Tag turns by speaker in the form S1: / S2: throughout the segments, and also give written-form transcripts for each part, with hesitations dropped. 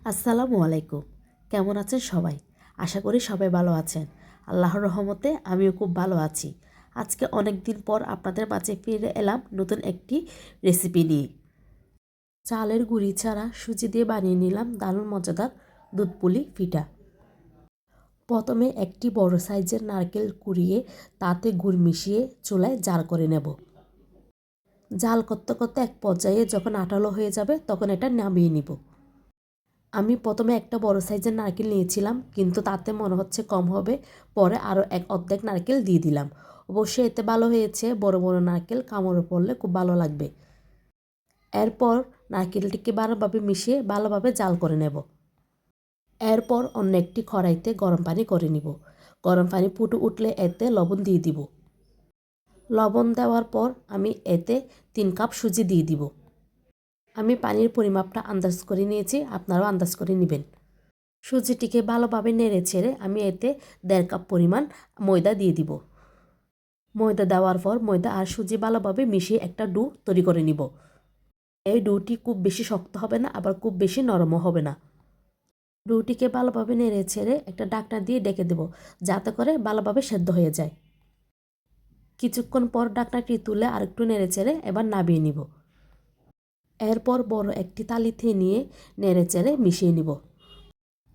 S1: আসসালামু আলাইকুম। কেমন আছেন সবাই? আশা করি সবাই ভালো আছেন। আল্লাহর রহমতে আমিও খুব ভালো আছি। আজকে অনেক দিন পর আপনাদের মাঝে ফিরে এলাম নতুন একটি রেসিপি নিয়ে। চালের গুঁড়ি ছাড়া সুজি দিয়ে বানিয়ে নিলাম দারুণ মজাদার দুধ পুলি পিঠা। প্রথমে একটি বড় সাইজের নারকেল কুড়িয়ে তাতে গুড় মিশিয়ে চুলায় জাল করে নেব। জাল করতে করতে এক পর্যায়ে যখন আঠালো হয়ে যাবে তখন এটা নামিয়ে নিব। আমি প্রথমে একটা বড় সাইজের নারকেল নিয়েছিলাম, কিন্তু তাতে মনে হচ্ছে কম হবে। পরে আরও অর্ধেক নারকেল দিয়ে দিলাম। অবশ্যই এতে ভালো হয়েছে, বড় বড় নারকেল কামড়ে পড়লে খুব ভালো লাগবে। এরপর নারকেলটিকে ভালোভাবে মিশিয়ে ভালোভাবে জাল করে নেব। এরপর অন্য একটি কড়াইতে গরম পানি করে নিব। গরম পানি ফুটে উঠলে এতে লবণ দিয়ে দিব। লবণ দেওয়ার পর আমি এতে 3 কাপ সুজি দিয়ে দিব। আমি পানির পরিমাপটা আন্দাজ করে নিয়েছি, আপনারাও আন্দাজ করে নেবেন। সুজিটিকে ভালোভাবে নেড়ে ছেড়ে আমি এতে 1.5 কাপ পরিমাণ ময়দা দিয়ে দিব। ময়দা দেওয়ার পর ময়দা আর সুজি ভালোভাবে মিশিয়ে একটা ডো তৈরি করে নিব। এই ডোটি খুব বেশি শক্ত হবে না, আবার খুব বেশি নরমও হবে না। ডোটিকে ভালোভাবে নেড়ে ছেড়ে একটা ঢাকনা দিয়ে ডেকে দেব, যাতে করে ভালোভাবে সেদ্ধ হয়ে যায়। কিছুক্ষণ পর ঢাকনাটি তুলে আরেকটু নেড়ে ছেড়ে এবার নামিয়ে নিব। এরপর বড় একটি তালিতে নিয়ে নেড়ে চেড়ে মিশিয়ে নিব।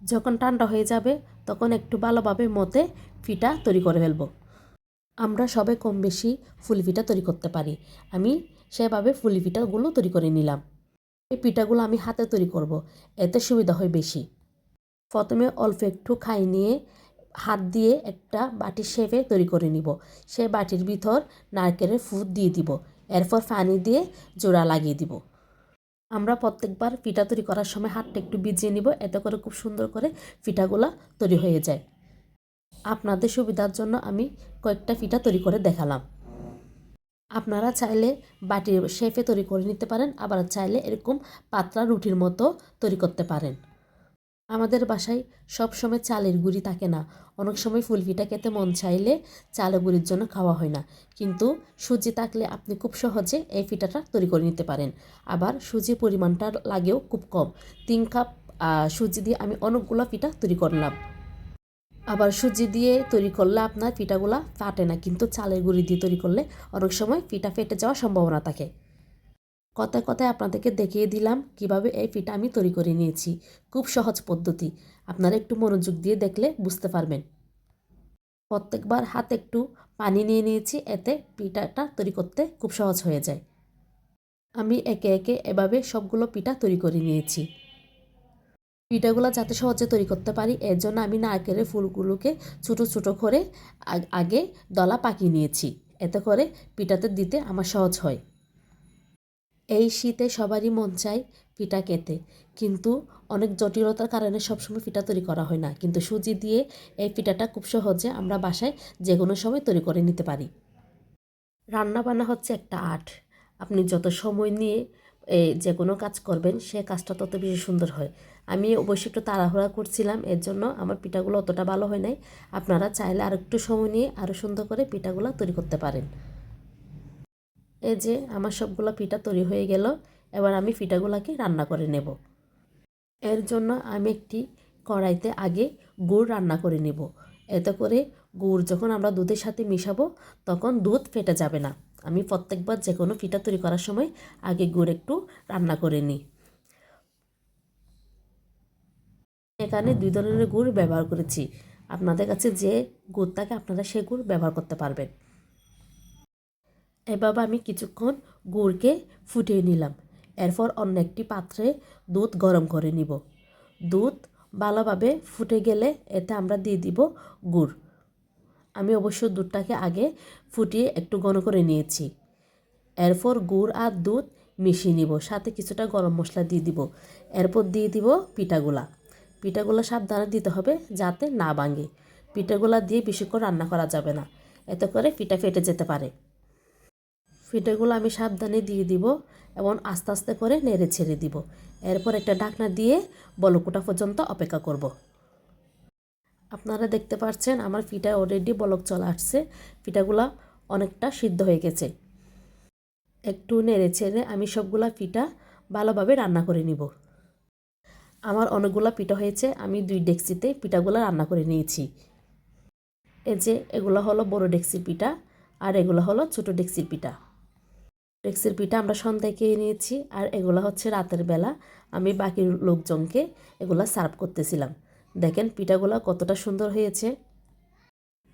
S1: যখন ঠান্ডা হয়ে যাবে তখন একটু ভালোভাবে মতে পিঠা তৈরি করে ফেলব। আমরা সবাই কম বেশি ফুলি পিঠা তৈরি করতে পারি। আমি সেভাবে ফুলি পিঠাগুলো তৈরি করে নিলাম। এই পিঠাগুলো আমি হাতে তৈরি করব, এতে সুবিধা হয় বেশি। প্রথমে অল্প একটু খাই নিয়ে হাত দিয়ে একটা বাটির শেপে তৈরি করে নিব। সে বাটির ভিতর নারকেলের ফুট দিয়ে দিব। এরপর পানি দিয়ে জোড়া লাগিয়ে দিব। আমরা প্রত্যেকবার পিঠা তৈরি করার সময় হাতটা একটু ভিজিয়ে নিব, এতে করে খুব সুন্দর করে পিঠাগুলো তৈরি হয়ে যায়। আপনাদের সুবিধার জন্য আমি কয়েকটা পিঠা তৈরি করে দেখালাম। আপনারা চাইলে বাটির শেপে তৈরি করে নিতে পারেন, আবার চাইলে এরকম পাতলা রুটির মতো তৈরি করতে পারেন। আমাদের বাসায় সব সময় চালের গুঁড়ি থাকে না। অনেক সময় ফুল পিঠা খেতে মন চাইলে চালের গুঁড়ির জন্য খাওয়া হয় না, কিন্তু সুজি থাকলে আপনি খুব সহজে এই পিঠাটা তৈরি করে নিতে পারেন। আবার সুজির পরিমাণটা লাগেও খুব কম। 3 কাপ সুজি দিয়ে আমি অনেকগুলো পিঠা তৈরি করলাম। আবার সুজি দিয়ে তৈরি করলে আপনার পিঠাগুলা ফাটে না, কিন্তু চালের গুঁড়ি দিয়ে তৈরি করলে অনেক সময় পিঠা ফেটে যাওয়ার সম্ভাবনা থাকে। কথায় কথায় আপনাদেরকে দেখিয়ে দিলাম কিভাবে এই পিঠা আমি তৈরি করে নিয়েছি। খুব সহজ পদ্ধতি, আপনারা একটু মনোযোগ দিয়ে দেখলে বুঝতে পারবেন। প্রত্যেকবার হাতে একটু পানি নিয়ে নিয়েছি, এতে পিঠাটা তৈরি করতে খুব সহজ হয়ে যায়। আমি একে একে এভাবে সবগুলো পিঠা তৈরি করে নিয়েছি। পিঠাগুলো যাতে সহজে তৈরি করতে পারি এর জন্য আমি নারকেলের ফুলগুলোকে ছোটো ছোটো করে আগে দলা পাকিয়ে নিয়েছি, এতে করে পিঠাতে দিতে আমার সহজ হয়। এই শীতে সবারই মন চায় পিঠা খেতে, কিন্তু অনেক জটিলতার কারণে সবসময় পিঠা তৈরি করা হয় না। কিন্তু সুজি দিয়ে এই পিঠাটা খুব সহজে আমরা বাসায় যে কোনো সময় তৈরি করে নিতে পারি। রান্না বান্না হচ্ছে একটা আর্ট। আপনি যত সময় নিয়ে যে কোনো কাজ করবেন সে কাজটা তত বেশি সুন্দর হয়। আমি অবশ্যই একটু তাড়াহুড়া করছিলাম, এর জন্য আমার পিঠাগুলো অতটা ভালো হয় নাই। আপনারা চাইলে আর একটু সময় নিয়ে আরও সুন্দর করে পিঠাগুলো তৈরি করতে পারেন। এই যে আমার সবগুলো পিঠা তৈরি হয়ে গেল। এবার আমি পিঠাগুলোকে রান্না করে নেব। এর জন্য আমি একটি কড়াইতে আগে গুড় রান্না করে নেব। এতে করে গুড় যখন আমরা দুধের সাথে মিশাবো তখন দুধ ফেটে যাবে না। আমি প্রত্যেকবার যে কোনো পিঠা তৈরি করার সময় আগে গুড় একটু রান্না করে নিই। এখানে 2 ধরনের গুড় ব্যবহার করেছি। আপনাদের কাছে যে গুড় থাকে আপনারা সে গুড় ব্যবহার করতে পারবেন। এভাবে আমি কিছুক্ষণ গুড়কে ফুটিয়ে নিলাম। এরপর অন্য একটি পাত্রে দুধ গরম করে নিব। দুধ ভালোভাবে ফুটে গেলে এতে আমরা দিয়ে দিব গুড়। আমি অবশ্য দুধটাকে আগে ফুটিয়ে একটু ঘন করে নিয়েছি। এরপর গুড় আর দুধ মিশিয়ে নিব, সাথে কিছুটা গরম মশলা দিয়ে দিব। এরপর দিয়ে দিব পিঠাগুলা। পিঠাগুলা সাবধানে দিতে হবে যাতে না ভাঙে। পিঠাগুলা দিয়ে বেশিক্ষণ রান্না করা যাবে না, এতে করে পিঠা ফেটে যেতে পারে। পিঠাগুলো আমি সাবধানে দিয়ে দিব এবং আস্তে আস্তে করে নেড়ে ছেড়ে দিব। এরপর একটা ঢাকনা দিয়ে বলক ওঠা পর্যন্ত অপেক্ষা করব। আপনারা দেখতে পাচ্ছেন আমার পিঠা অলরেডি বলক চলে আসছে। পিঠাগুলা অনেকটা সিদ্ধ হয়ে গেছে। একটু নেড়ে ছেড়ে আমি সবগুলা পিঠা ভালোভাবে রান্না করে নিব। আমার অনেকগুলো পিঠা হয়েছে, আমি 2 ডেকচিতে পিঠাগুলো রান্না করে নিয়েছি। এই যে এগুলো হলো বড় ডেকচির পিঠা আর এগুলো হলো ছোট ডেকচির পিঠা। ডেকচির পিঠা আমরা সন্ধ্যায় খেয়ে নিয়েছি আর এগুলো হচ্ছে রাতের বেলা আমি বাকি লোকজনকে এগুলো সার্ভ করতেছিলাম। দেখেন পিঠাগুলো কতটা সুন্দর হয়েছে,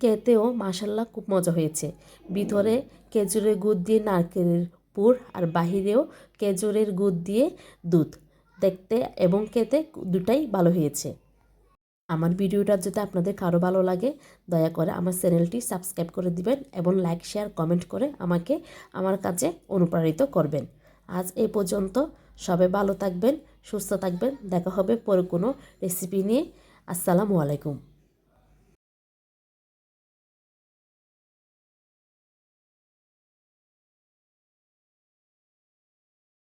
S1: খেতেও মাশাল্লাহ খুব মজা হয়েছে। ভিতরে খেজুরের গুড় দিয়ে নারকেলের পুর আর বাহিরেও খেজুরের গুড় দিয়ে দুধ, দেখতে এবং খেতে দুটাই ভালো হয়েছে। আমার ভিডিওটা যদি আপনাদের কারো ভালো লাগে দয়া করে আমার চ্যানেলটি সাবস্ক্রাইব করে দিবেন এবং লাইক শেয়ার কমেন্ট করে আমাকে আমার কাজে অনুপ্রাণিত করবেন। আজ এই পর্যন্ত, সবাই ভালো থাকবেন, সুস্থ থাকবেন। দেখা হবে পরে কোনো রেসিপি নিয়ে। আসসালামু আলাইকুম।